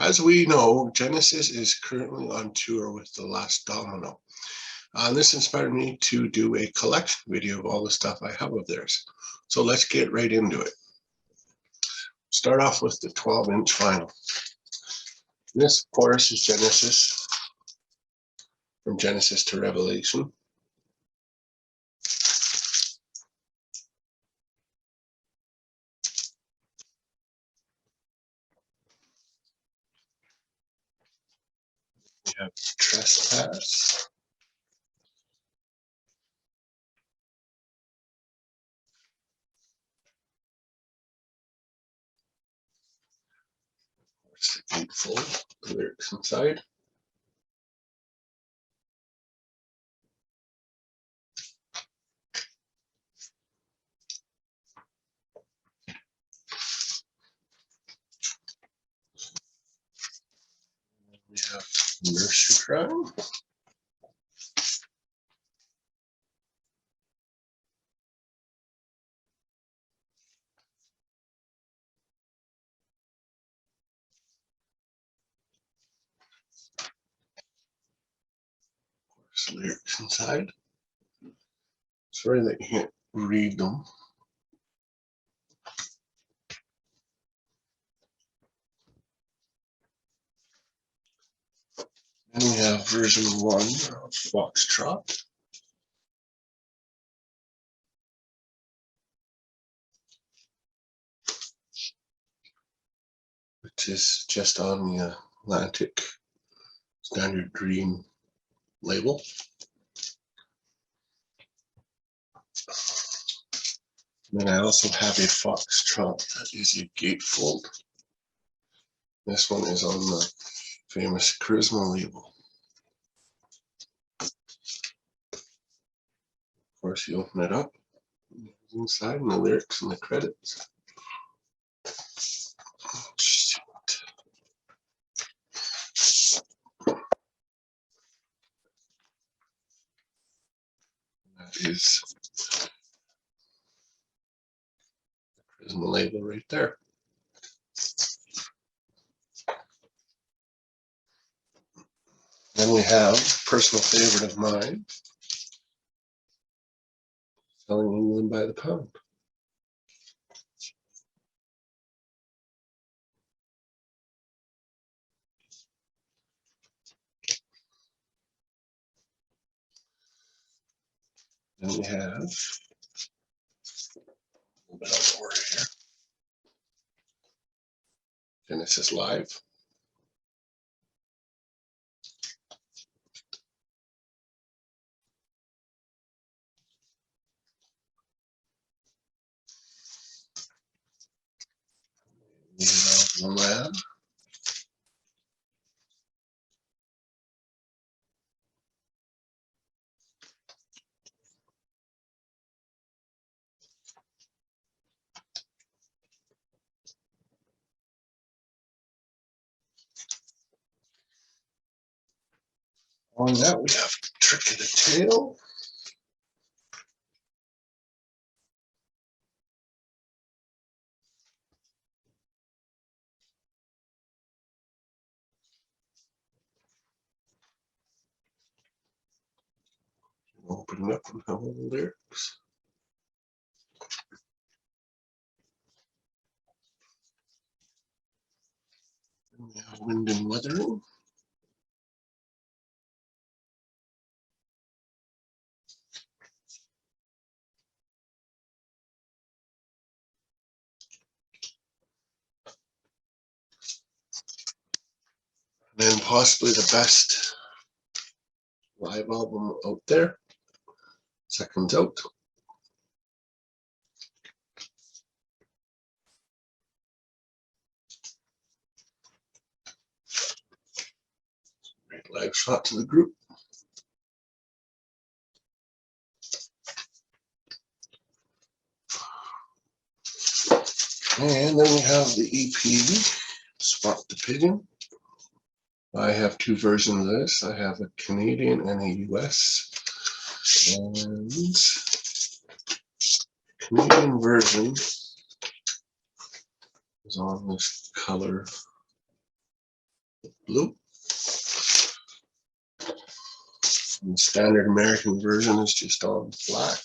As we know, Genesis is currently on tour with the Last Domino. This inspired me to do a collection video of all the stuff I have of theirs. So let's get right into it. Start off with the 12-inch vinyl. This, of course, is Genesis, from Genesis to Revelation. We have Trespass. It's the gatefold, the lyrics inside. We have Nursery Rhyme. Lyrics inside. Sorry that you can't read them. Then we have version 1 of Foxtrot. Which is just on the Atlantic Standard Green label. And then I also have a Foxtrot that is a gatefold. This one is on the famous Charisma label. Of course, you open it up, inside, and the lyrics and the credits. That is the Charisma label right there. Then we have a personal favorite of mine, Selling England by the Pound. Then we have a little bit of order here. Genesis Live. We have The Lamb. On that, we have Trick of the Tail. Open it up and have all the lyrics. Then we have Wind and Weathering. And then possibly the best live album out there, Seconds Out. Great live shot to the group. And then we have the EP, Spot the Pigeon. I have two versions of this. I have a Canadian and a US. And Canadian version is on this color blue. And the standard American version is just on black.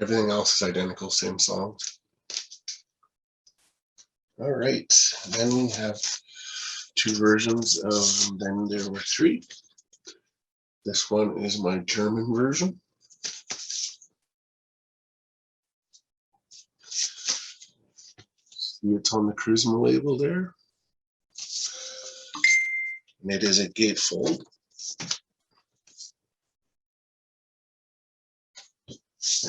Everything else is identical, same songs. All right, then we have two versions of Then There Were Three. This one is my German version. See, it's on the Charisma label there. And it is a gatefold.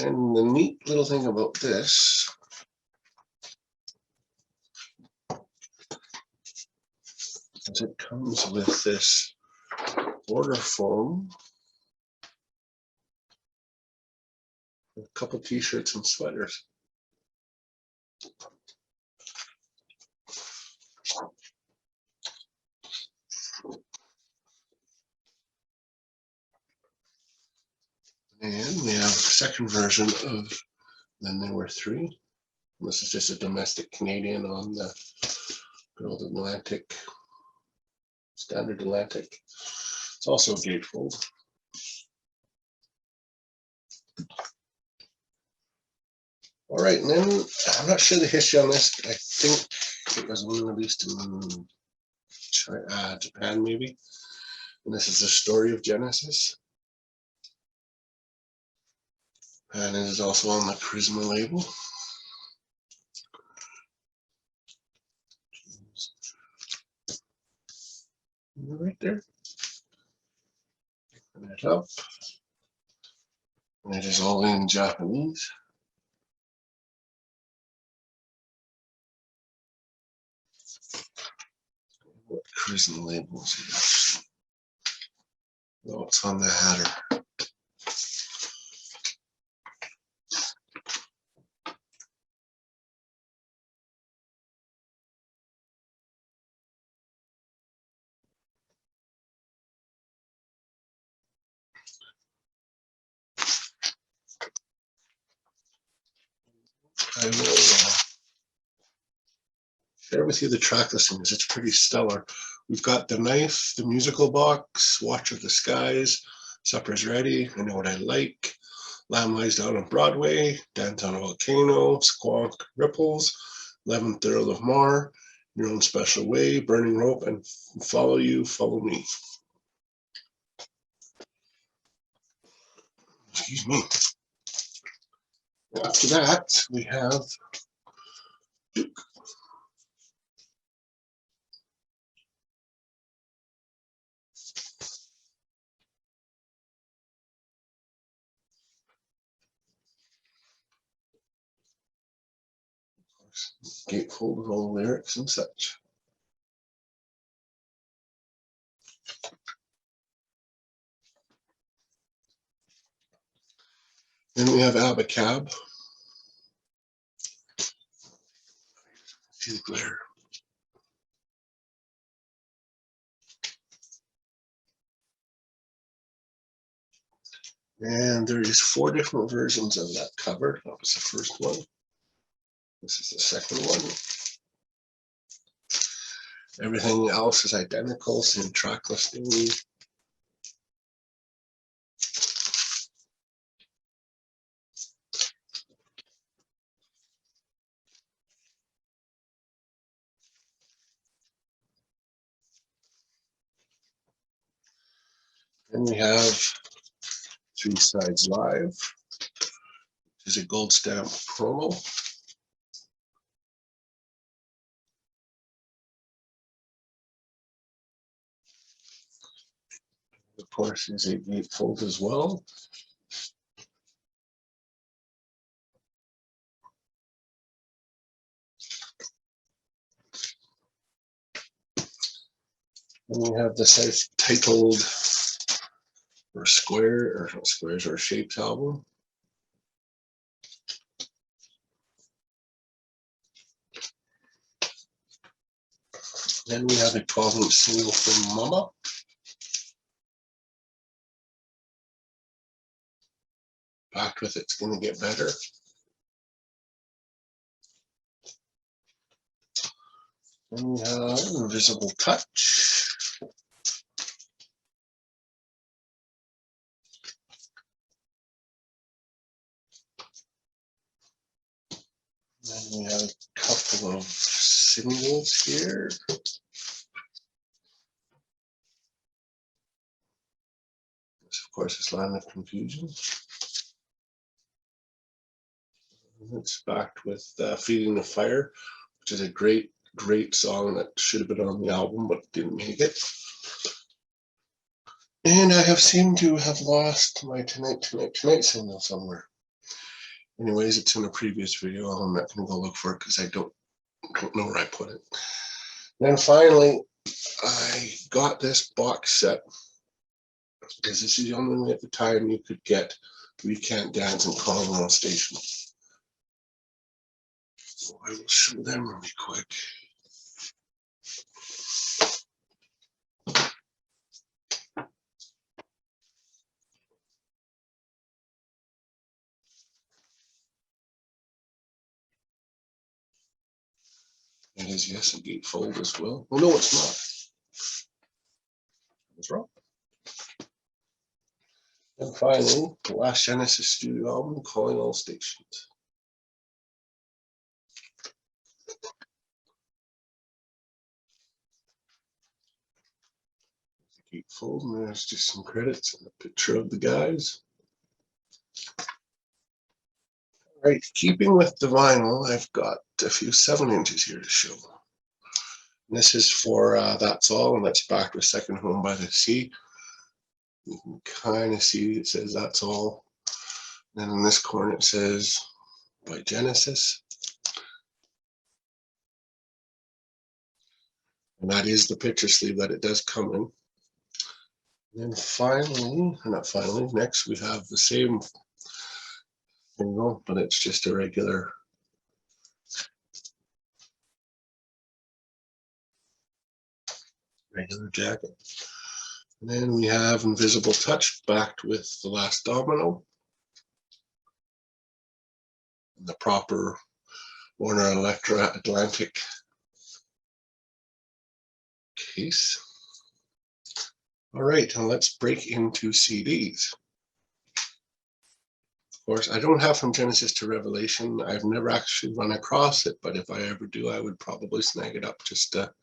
And the neat little thing about this is it comes with this border foam, a couple t-shirts and sweaters. And we have a second version of Then There Were Three. This is just a domestic Canadian on the good old Atlantic, standard Atlantic. It's also a gatefold. All right, and then I'm not sure the history on this. I think it was released in Japan, maybe. And this is the story of Genesis. And it is also on the Charisma label. Right there. Open it up. And it is all in Japanese. What Charisma labels here? Oh, it's on the header. I will share with you the track listings. It's pretty stellar. We've got The Knife, The Musical Box, Watch of the Skies, Supper's Ready, I Know What I Like, Lamb Lies Down on Broadway, Dance on a Volcano, Squawk Ripples, 11th Earl of Mar, Your Own Special Way, Burning Rope, and Follow You, Follow Me. Excuse me. After that, we have Duke. Gatefold with all the lyrics and such. Then we have Abacab. See the glare. And there is 4 different versions of that cover. That was the first one. This is the second one. Everything else is identical, same track listing. Then we have 3 Sides Live. This is a gold stamp promo. Of course, is a gatefold as well. And we have the self-titled or square or squares or shapes album. Then we have a 12-inch single from Mama. Backed with It's Gonna Get Better. And we have Invisible Touch. Then we have a couple of symbols here. This, of course, is Land of Confusion. And it's backed with Feeding the Fire, which is a great song that should have been on the album but didn't make it. And I have seemed to have lost my Tonight signal somewhere. Anyways, it's in a previous video. I'm not going to go look for it because I don't know where I put it. Then finally, I got this box set because this is the only way at the time you could get We Can't Dance and Colonial Station. So I will show them really quick. It is, yes, a gatefold as well. Well, no, it's not. I was wrong. And finally, the last Genesis studio album, Calling All Stations. Gatefold, and there's just some credits and a picture of the guys. All right, keeping with the vinyl, I've got a few 7-inches here to show. And this is for That's All, and that's backed with Second Home by the Sea. You can kind of see it says That's All. And in this corner it says by Genesis. And that is the picture sleeve that it does come in. And then finally, or not finally, next we have the same single, but it's just a regular jacket. And then we have Invisible Touch backed with the Last Domino. And the proper Warner Electra Atlantic case. All right, and let's break into CDs. Of course, I don't have From Genesis to Revelation. I've never actually run across it, but if I ever do, I would probably snag it up just to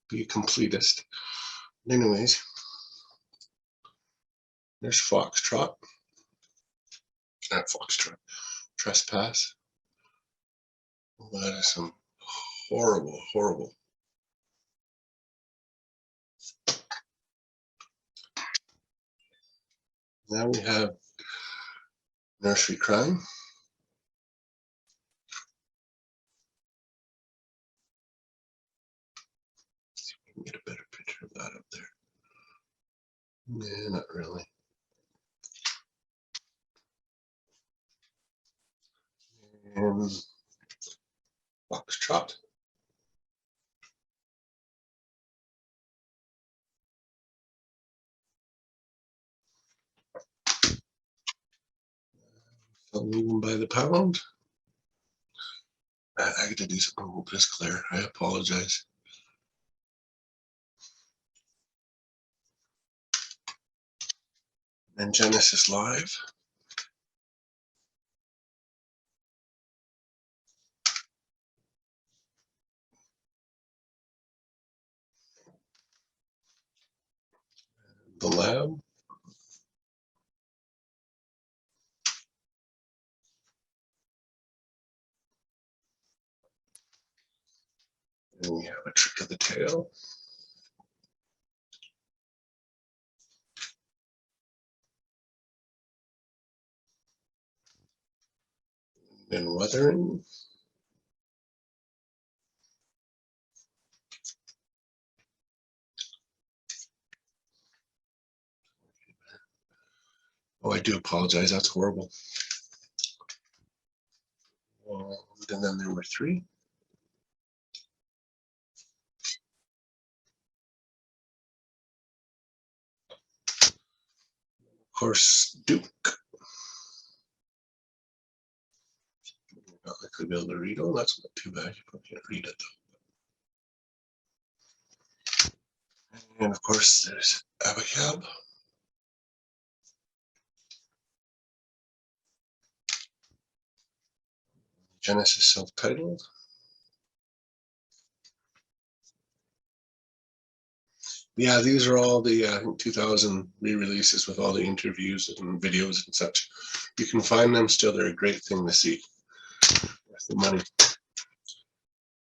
be a completist. Anyways, there's Foxtrot. Not Foxtrot. Trespass. Well, that is some horrible, horrible. Now we have Nursery Crime. Let's see if we can get a better picture of that up there. Nah, not really. And Foxtrot. Selling by the pound. I got to do something with this, Claire. I apologize. And Genesis Live. The Lab. And we have a Trick of the Tail. And Weathering. Oh, I do apologize. That's horrible. And then there were 3. Of course, Duke. Not likely to be able to read. Oh, that's not too bad. You probably can't read it though. And of course, there's Abacab. Genesis self-titled. Yeah, these are all the 2000 re-releases with all the interviews and videos and such. You can find them still. They're a great thing to see with the money.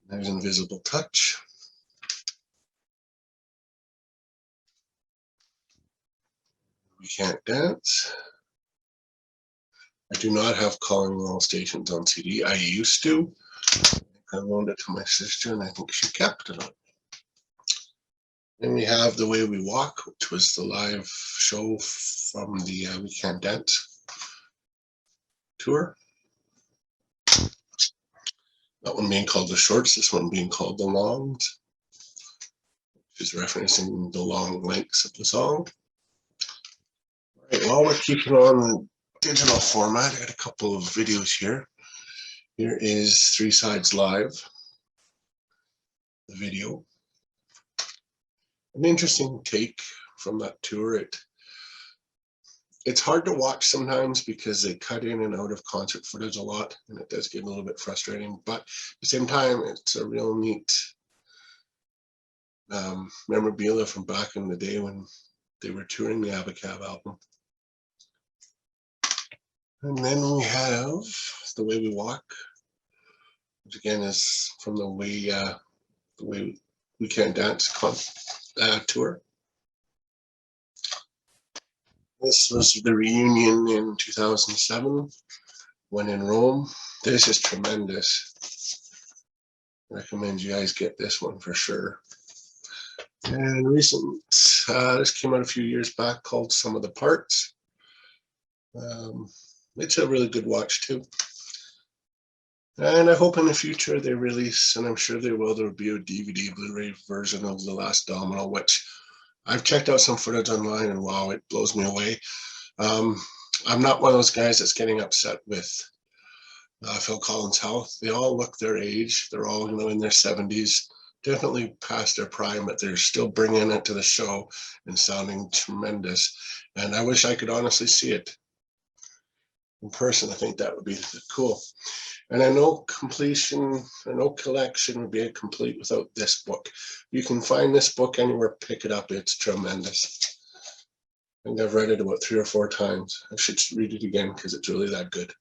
There's Invisible Touch. We Can't Dance. I do not have Calling All Stations on CD. I used to. I loaned it to my sister, and I think she kept it on. Then we have The Way We Walk, which was the live show from the We Can't Dance tour. That one being called the shorts, this one being called the longs, which is referencing the long lengths of the song. All right, while we're keeping on the digital format, I got a couple of videos here. Here is Three Sides Live, the video. An interesting take from that tour. It's hard to watch sometimes because they cut in and out of concert footage a lot, and it does get a little bit frustrating, but at the same time, it's a real neat memorabilia from back in the day when they were touring the Abacab album. And then we have The Way We Walk, which again is from the Way We Can't Dance tour. This was the reunion in 2007 when in Rome. This is tremendous. I recommend you guys get this one for sure. And recent, this came out a few years back, called Some of the Parts. It's a really good watch too. And I hope in the future they release, and I'm sure they will, there will be a DVD Blu-ray version of The Last Domino, which I've checked out some footage online, and wow, it blows me away. I'm not one of those guys that's getting upset with Phil Collins' health. They all look their age. They're all, in their 70s, definitely past their prime, but they're still bringing it to the show and sounding tremendous. And I wish I could honestly see it in person. I think that would be cool. And I know completion or no collection would be complete without this book. You can find this book anywhere, pick it up. It's tremendous. I think I've read it about 3 or 4 times. I should read it again because it's really that good.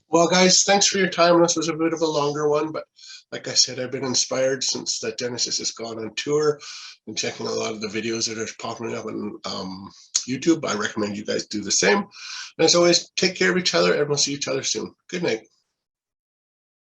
Well, guys, thanks for your time. This was a bit of a longer one, but like I said, I've been inspired since that Genesis has gone on tour and checking a lot of the videos that are popping up on YouTube. I recommend you guys do the same. And as always, take care of each other, and we'll see each other soon. Good night.